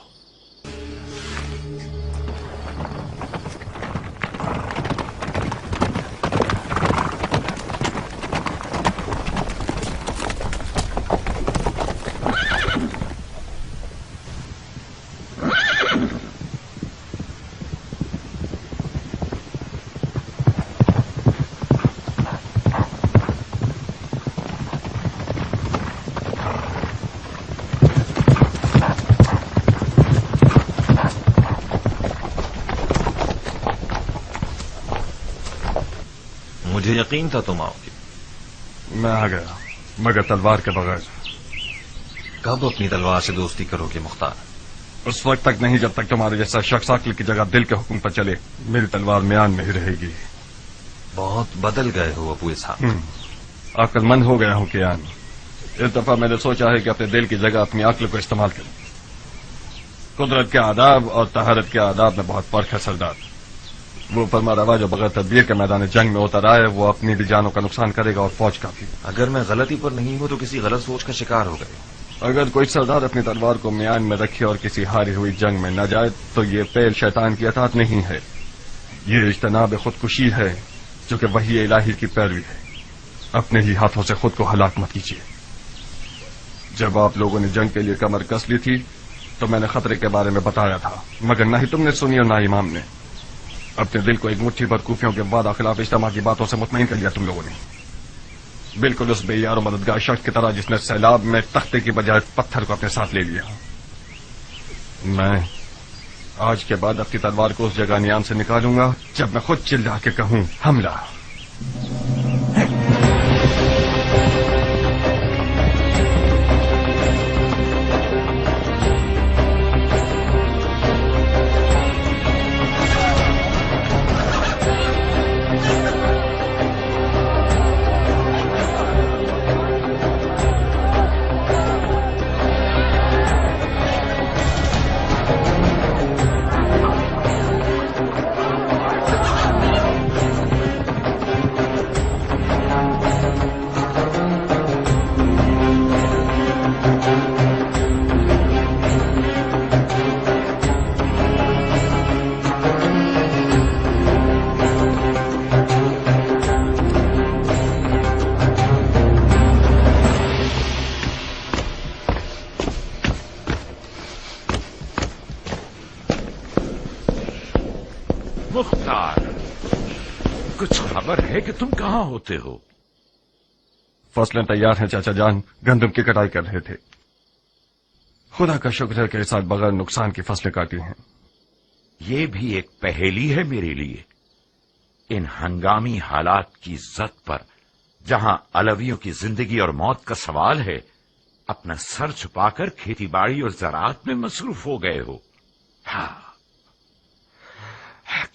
मुझे यकीन था तुम आओगे।
मैं आ गया, मगर तलवार के बगैर।
कब अपनी तलवार से दोस्ती करोगे मुख्तार?
उस वक्त तक नहीं जब तक तुम्हारे जैसा शख्स अक्ल की जगह दिल के हुक्म पर चले। मेरी तलवार म्यान में ही रहेगी।
बहुत बदल गए हो अबू इसहाक।
अक्लमंद हो गया हूं कियान। इस दफा मैंने सोचा है कि अपने दिल की जगह अपनी अक्ल को इस्तेमाल करूं। कुदरत के आदाब और तहारत के आदाब में बहुत फर्क है सरदार। वो फरमा रवा जो बगैर तदबीर के मैदान जंग में उतर आए, वो अपनी भी जानों का नुकसान करेगा और फौज का भी।
अगर मैं गलती पर नहीं हूं तो किसी गलत सोच का शिकार हो गए।
अगर कोई सरदार अपनी तलवार को म्यान में रखे और किसी हारी हुई जंग में न जाए तो ये फेल शैतान की अतात नहीं है, ये इज्तनाब खुदकुशी है, जो कि वही इलाही की पैरवी है। अपने ही हाथों से खुद को हलाक मत कीजिए। जब आप लोगों ने जंग के लिए कमर कस ली थी तो मैंने खतरे के बारे में बताया था, मगर न ही तुमने सुनी और न ही इमाम ने। अपने दिल को एक मुट्ठी भर कूफियों के वादा खिलाफ इज्तिमा की बातों से मुतमईन कर लिया तुम लोगों ने। बिल्कुल उस बेयार और मददगार शख्स की तरह जिसने सैलाब में तख्ते की बजाय पत्थर को अपने साथ ले लिया। मैं आज के बाद अपनी तलवार को उस जगह नियाम से निकालूंगा जब मैं खुद चिल्ला के कहूं हमला।
मुख्तार, कुछ खबर है कि तुम कहाँ होते हो?
फसलें तैयार हैं चाचा जान, गंदम की कटाई कर रहे थे। खुदा का शुक्र है कि इस साल बगैर नुकसान की फसलें काटी हैं।
ये भी एक पहेली है मेरे लिए। इन हंगामी हालात की जद पर, जहां अलवियों की जिंदगी और मौत का सवाल है, अपना सर छुपाकर खेती बाड़ी और ज़राअत में मसरूफ हो गए हो। हाँ,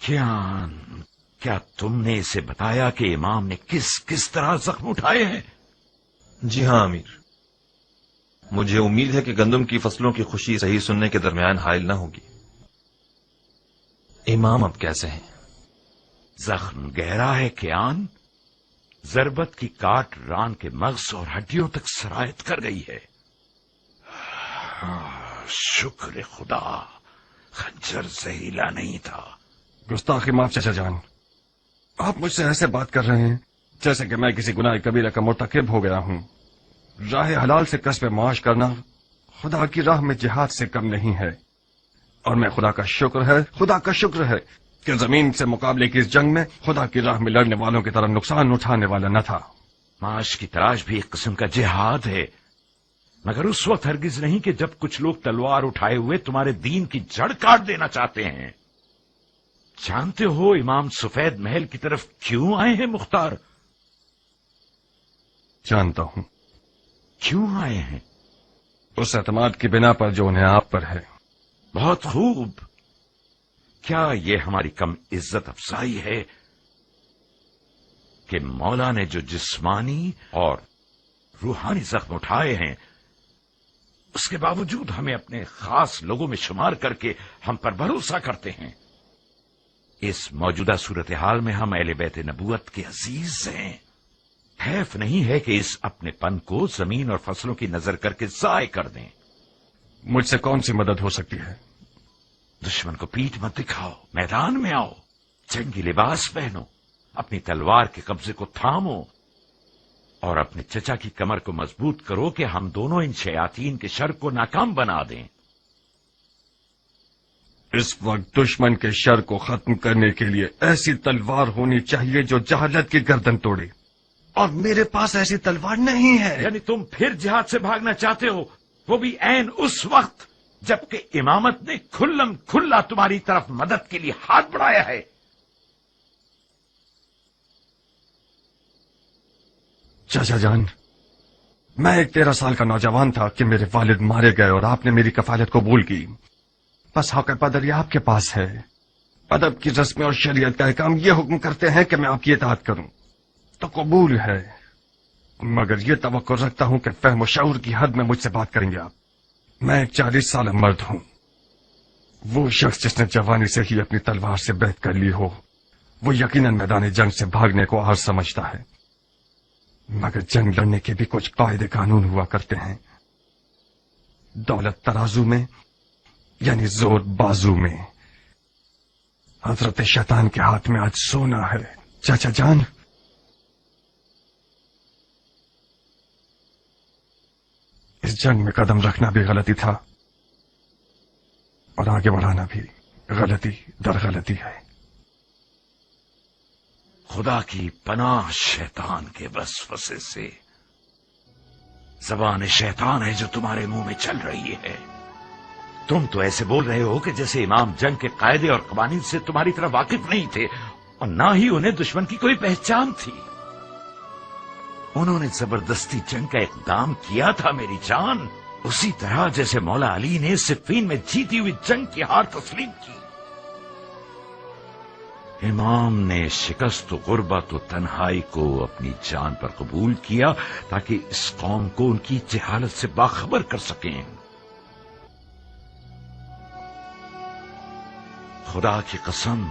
क्या तुमने इसे बताया कि इमाम ने किस किस तरह जख्म उठाए हैं?
जी हाँ अमीर, मुझे उम्मीद है कि गंदम की फसलों की खुशी सही सुनने के दरमियान हायल न होगी। इमाम अब कैसे हैं?
जख्म गहरा है कियान। जरबत की काट रान के मग़ज़ और हड्डियों तक सरायत कर गई है। शुक्र खुदा, खंजर जहरीला नहीं था।
गुस्ताखी माफ चाचा जान, आप मुझसे ऐसे बात कर रहे हैं जैसे कि मैं किसी गुनाह कबीरा का मुर्तकिब हो गया हूं। राह हलाल से कस्ब माश करना खुदा की राह में जिहाद से कम नहीं है, और मैं खुदा का शुक्र है कि जमीन से मुकाबले की इस जंग में खुदा की राह में लड़ने वालों की तरह नुकसान उठाने वाला न था।
माश की तलाश भी एक किस्म का जिहाद है, मगर उस वक्त हरगिज नहीं कि जब कुछ लोग तलवार उठाए हुए तुम्हारे दीन की जड़ काट देना चाहते हैं। जानते हो इमाम सफेद महल की तरफ क्यों आए हैं मुख्तार?
जानता हूं।
क्यों आए हैं?
उस एतमाद की बिना पर जो उन्हें आप पर है।
बहुत खूब। क्या ये हमारी कम इज्जत अफजाई है कि मौला ने जो जिस्मानी और रूहानी जख्म उठाए हैं, उसके बावजूद हमें अपने खास लोगों में शुमार करके हम पर भरोसा करते हैं? इस मौजूदा सूरत हाल में हम अहले बैत नबूवत के अजीज हैं। हैफ नहीं है कि इस अपने पन को जमीन और फसलों की नजर करके जाय कर दें।
मुझसे कौन सी मदद हो सकती है?
दुश्मन को पीठ मत दिखाओ, मैदान में आओ, जंगी लिबास पहनो, अपनी तलवार के कब्जे को थामो और अपने चचा की कमर को मजबूत करो कि हम दोनों इन शयातीन के शर को नाकाम बना दें।
इस वक्त दुश्मन के शर को खत्म करने के लिए ऐसी तलवार होनी चाहिए जो जहालत की गर्दन तोड़े, और मेरे पास ऐसी तलवार नहीं है।
यानी तुम फिर जिहाद से भागना चाहते हो, वो भी ऐन उस वक्त जबकि इमामत ने खुल्लम खुल्ला तुम्हारी तरफ मदद के लिए हाथ बढ़ाया है।
चाचा जान, मैं एक 13 साल का नौजवान था कि मेरे वालिद मारे गए और आपने मेरी कफालत कबूल की। बस हक पदर आपके पास है। अदब की रस्में और शरीयत का काम ये हुक्म करते हैं कि मैं आपकी इताअत करूं, तो कबूल है, मगर ये तवक्को रखता हूं कि फहम शऊर की हद में मुझसे बात करेंगे आप। मैं एक 40 साल मर्द हूं। वो शख्स जिसने जवानी से ही अपनी तलवार से बैत कर ली हो, वो यकीनन मैदान जंग से भागने को आर समझता है, मगर जंग लड़ने के भी कुछ कायदे कानून हुआ करते हैं। दौलत तराजू में यानी जोर बाजू में। हजरत शैतान के हाथ में आज सोना है चाचा जान। इस जंग में कदम रखना भी गलती था और आगे बढ़ाना भी गलती दर गलती है।
खुदा की पनाह शैतान के वसवसे से। जबान शैतान है जो तुम्हारे मुंह में चल रही है। तुम तो ऐसे बोल रहे हो कि जैसे इमाम जंग के कायदे और कवानीन से तुम्हारी तरह वाकिफ नहीं थे और ना ही उन्हें दुश्मन की कोई पहचान थी। उन्होंने जबरदस्ती जंग का इक़दाम किया था मेरी जान, उसी तरह जैसे मौला अली ने सिफ़ीन में जीती हुई जंग की हार तस्लीम की। इमाम ने शिकस्त गुर्बत और तन्हाई को अपनी जान पर कबूल किया ताकि इस कौम को उनकी जहालत से बाखबर कर सकें। खुदा की कसम,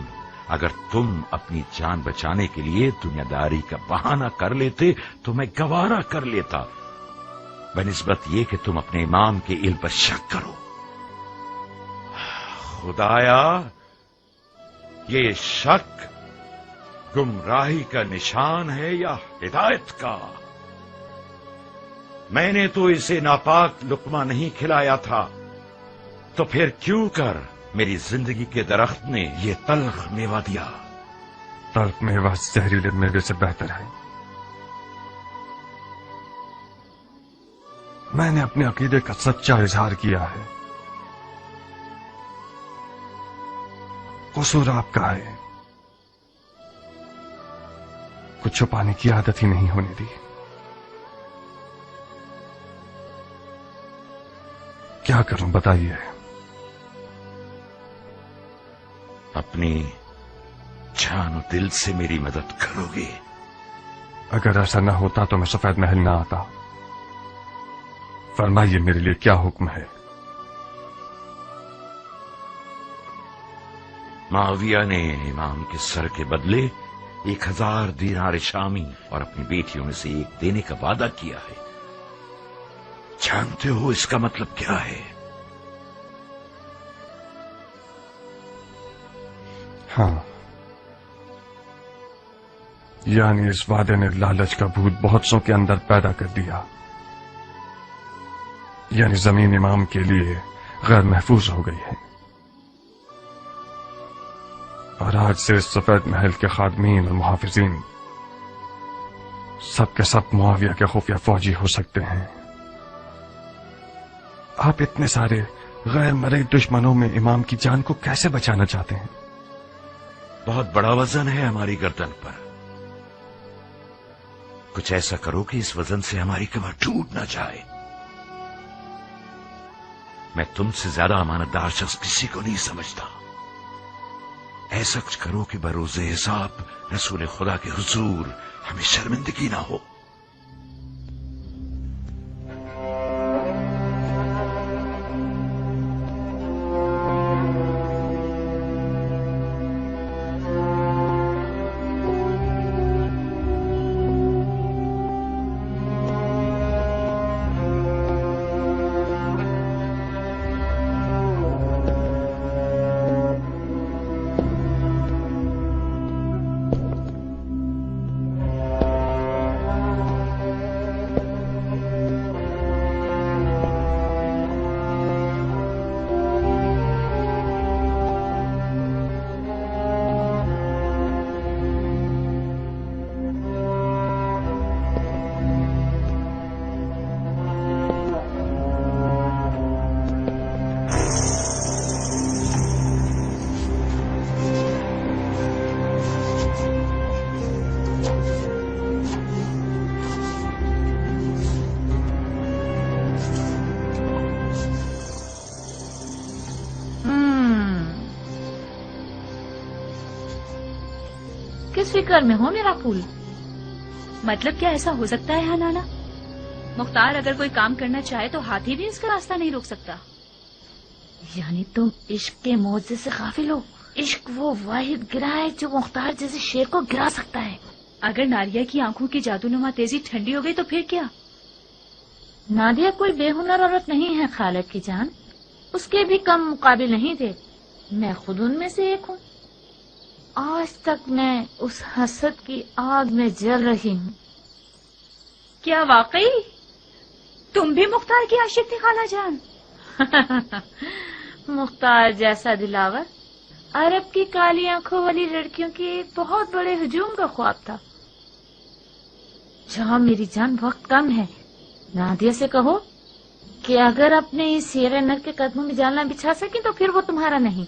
अगर तुम अपनी जान बचाने के लिए दुनियादारी का बहाना कर लेते तो मैं गवारा कर लेता, बनिस्बत ये कि तुम अपने इमाम के इल्म पर शक करो। खुदाया, ये शक गुमराही का निशान है या हिदायत का? मैंने तो इसे नापाक लुकमा नहीं खिलाया था, तो फिर क्यों कर मेरी जिंदगी के दरख्त ने ये तल्ख मेवा दिया।
तल्ख मेवा जहरीले मेवे से बेहतर है। मैंने अपने अकीदे का सच्चा इजहार किया है। कसूर आपका है, कुछ छुपाने की आदत ही नहीं होने दी। क्या करूं बताइए।
अपनी जान और दिल से मेरी मदद करोगे?
अगर ऐसा न होता तो मैं सफेद महल न आता। फरमाइए मेरे लिए क्या हुक्म है।
माविया ने इमाम के सर के बदले 1000 दीनार शामी और अपनी बेटियों में से एक देने का वादा किया है। जानते हो इसका मतलब क्या है?
हाँ, यानी इस वादे ने लालच का भूत बहुत सौ के अंदर पैदा कर दिया। यानी जमीन इमाम के लिए गैर महफूज हो गई है और आज से इस सफेद महल के खादमीन और मुहाफिजीन सब के सब मुआविया के खुफिया फौजी हो सकते हैं। आप इतने सारे गैर मरे दुश्मनों में इमाम की जान को कैसे बचाना चाहते हैं?
बहुत बड़ा वजन है हमारी गर्दन पर। कुछ ऐसा करो कि इस वजन से हमारी कमर टूट ना जाए। मैं तुमसे ज्यादा अमानतदार शख्स किसी को नहीं समझता। ऐसा कुछ करो कि बरोज़े हिसाब रसूल खुदा के हुजूर हमें शर्मिंदगी ना हो।
किस फिक्र में हो मेरा फूल?
मतलब क्या ऐसा हो सकता है हनाना? मुख्तार अगर कोई काम करना चाहे तो हाथी भी इसका रास्ता नहीं रोक सकता।
यानी तुम इश्क के मौजे से गाफिल हो। इश्क वो वाहिद गिरा है जो मुख्तार जैसे शेर को गिरा सकता है।
अगर नादिया की आंखों की जादूनुमा तेजी ठंडी हो गई तो फिर क्या?
नादिया कोई बेहुनर औरत नहीं है खालिद की जान। उसके भी कम मुकाबिल नहीं थे। मैं खुद उनमें से एक हूँ। आज तक मैं उस हसद की आग में जल रही हूँ।
क्या वाकई तुम भी मुख्तार की आशिक थी खाला जान?
मुख्तार जैसा दिलावर अरब की काली आंखों वाली लड़कियों के एक बहुत बड़े हुजूम का ख्वाब था। जहाँ मेरी जान वक्त कम है, नादिया से कहो कि अगर अपने इस शेर नर के कदमों में जालना बिछा सके तो फिर वो तुम्हारा नहीं।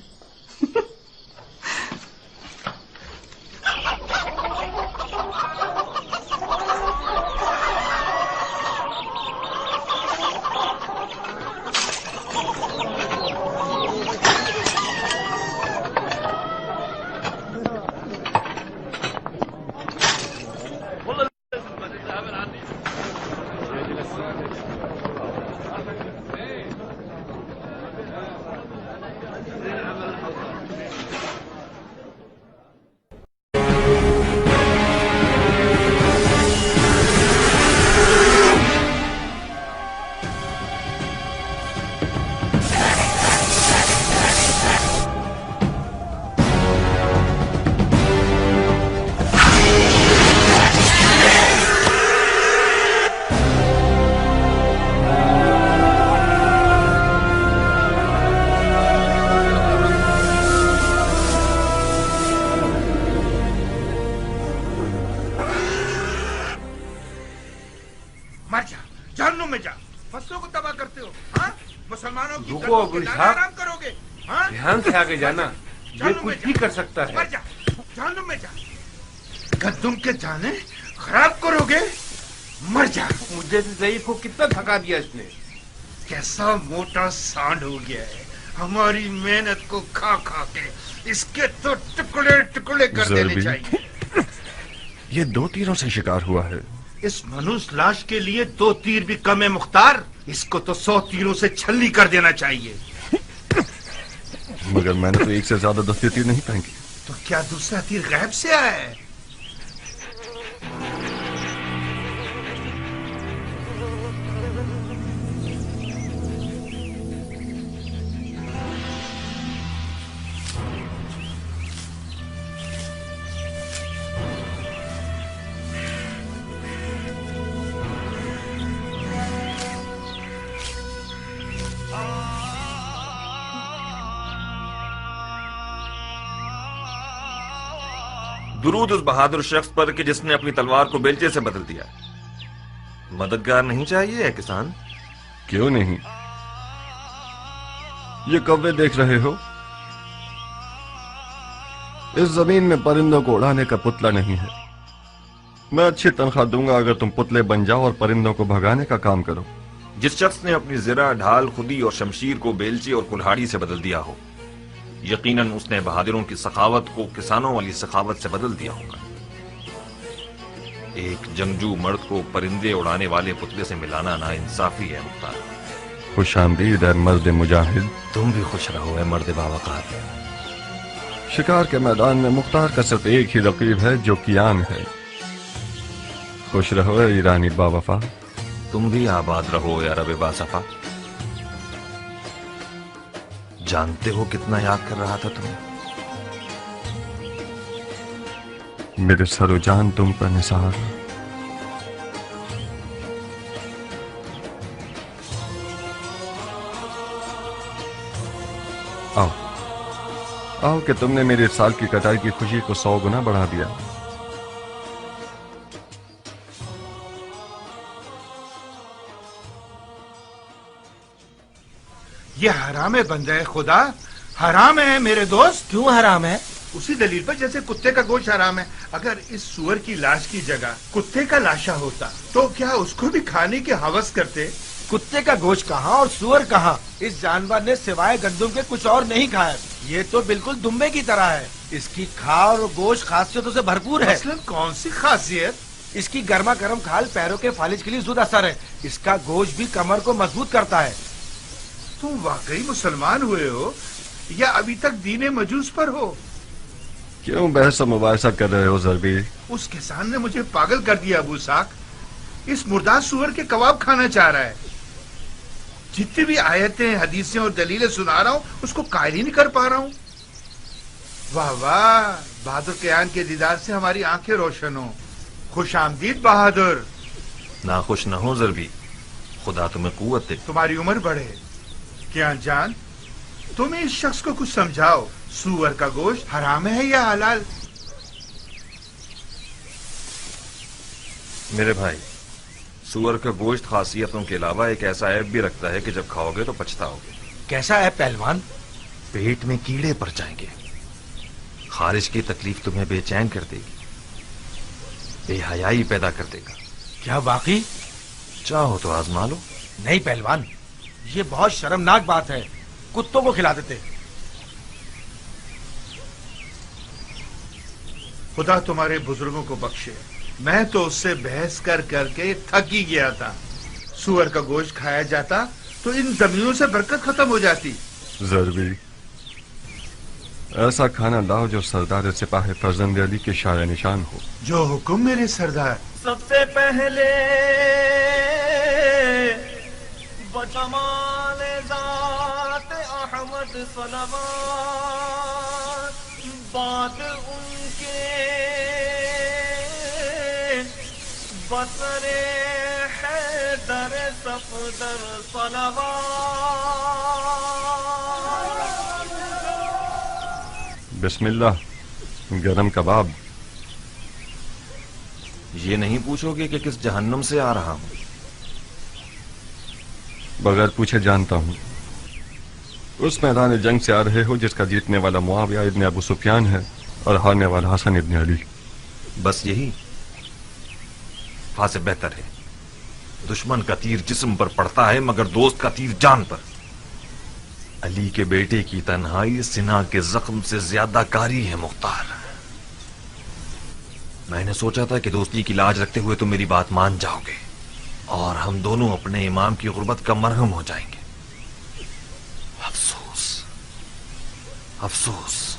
रुको अबू इसहाक,
आराम करोगे? हाँ?
ध्यान से आगे जाना, ये कुछ भी कर सकता
मर
है।
जा, जानू में जा। गंदुम के दाने खराब करोगे? मर जा।
मुझे से ज़ईफ को कितना थका दिया इसने।
कैसा मोटा सांड हो गया है, हमारी मेहनत को खा खा के इसके तो टुकड़े टुकड़े कर देने
ज़रबी,
चाहिए।
ये 2 तीरों से शिकार हुआ है।
इस मनुष्य लाश के लिए 2 तीर भी कम है मुख्तार। इसको तो 100 तीरों से छल्ली कर देना चाहिए।
मगर मैंने तो 1 से ज्यादा 10 तीर नहीं फेंकी।
तो क्या दूसरा तीर गायब से आया है?
दुरूद उस बहादुर शख्स पर कि जिसने अपनी तलवार को बेलचे से बदल दिया। मददगार नहीं चाहिए है किसान?
क्यों नहीं? ये कौवे देख रहे हो? इस जमीन में परिंदों को उड़ाने का पुतला नहीं है। मैं अच्छी तनख्वाह दूंगा अगर तुम पुतले बन जाओ और परिंदों को भगाने का काम करो।
जिस शख्स ने अपनी जिरा, ढाल, खुदी और शमशीर को बेलचे और कुल्हाड़ी से बदल दिया हो, यकीनन उसने बहादुरों की सखावत को किसानों वाली सखावत से बदल दिया होगा। एक जंगजू मर्द को परिंदे उड़ाने वाले पुतले से मिलाना नाइंसाफी है मुख्तार।
खुश आमदीद है मर्द मुजाहिद।
तुम भी खुश रहो है मर्द बावकार।
शिकार के मैदान में मुख्तार का सिर्फ एक ही रकीब है जो कियान है। खुश रहो है ईरानी बावफा।
तुम भी आबाद रहो या रब बासफा। जानते हो कितना याद कर रहा था तुम्हें?
मेरे सरो जान तुम पर निसार। आओ आओ कि तुमने मेरे साल की कटाई की खुशी को 100 गुना बढ़ा दिया।
ये हराम है बंदे खुदा, हराम है मेरे दोस्त।
क्यों हराम है?
उसी दलील पर जैसे कुत्ते का गोश्त हराम है। अगर इस सुअर की लाश की जगह कुत्ते का लाशा होता तो क्या उसको भी खाने की हवस करते?
कुत्ते का गोश्त कहाँ और सुअर कहाँ? इस जानवर ने सिवाय गंदुम के कुछ और नहीं खाया। ये तो बिल्कुल दुम्बे की तरह है। इसकी खाल और गोश्त खासियतों से भरपूर है।
मसलन कौन सी खासियत?
इसकी गर्मा गर्म खाल पैरों के फालिज के लिए जुद असर है। इसका गोश्त भी कमर को मजबूत करता है।
तुम वाकई मुसलमान हुए हो या अभी तक दीने मजूस पर हो?
क्यों बहस मुबाहिसा कर रहे हो ज़रबी?
उस किसान ने मुझे पागल कर दिया अबू साक। इस मुर्दार सुअर के कबाब खाना चाह रहा है। जितनी भी आयतें, हदीसें और दलीलें सुना रहा हूँ उसको कायल ही नहीं कर पा रहा हूँ। वाह वाह, बहादुर कियान के दीदार से हमारी आंखें रोशन हो। खुश आमदीद बहादुर।
नाखुश न हो ज़रबी, खुदा तुम्हें कुव्वत दे।
तुम्हारी उम्र बढ़े। कियान जान, तुम इस शख्स को कुछ समझाओ। सूअर का गोश्त हराम है या हलाल?
मेरे भाई, सूअर का गोश्त खासियतों के अलावा एक ऐसा ऐब भी रखता है कि जब खाओगे तो पछताओगे।
कैसा है पहलवान?
पेट में कीड़े पड़ जाएंगे। खारिश की तकलीफ तुम्हें बेचैन कर देगी, बेहयाई पैदा कर देगा।
क्या वाकई?
चाहो तो आजमा लो।
नहीं पहलवान, ये बहुत शर्मनाक बात है। कुत्तों को खिला देते।
खुदा तुम्हारे बुजुर्गों को बख्शे। मैं तो उससे बहस कर करके थक ही गया था। सूअर का गोश्त खाया जाता तो इन जमीनों से बरकत खत्म हो जाती।
ज़रबी, ऐसा खाना लाओ जो सरदार सिपाही फर्जंद अली के शाया निशान हो।
जो हुक्म मेरे सरदार।
सबसे पहले बजमाल ज़ात अहमद सलवात, बाद उनके बसरे हैदर सफदर सलवात।
बिस्मिल्लाह, गरम कबाब।
ये नहीं पूछोगे कि किस जहन्नुम से आ रहा हूं?
बगैर पूछे जानता हूं। उस मैदान जंग से आ रहे हो जिसका जीतने वाला मुआविया इब्न अबू सुफियान है और हारने वाला हसन इब्न अली।
बस यही? फासे बेहतर है। दुश्मन का तीर जिस्म पर पड़ता है मगर दोस्त का तीर जान पर। अली के बेटे की तन्हाई सिना के जख्म से ज्यादा कारी है मुख्तार। मैंने सोचा था कि दोस्ती की लाज रखते हुए तुम मेरी बात मान जाओगे और हम दोनों अपने इमाम की गुर्बत का मरहम हो जाएंगे। अफसोस, अफसोस।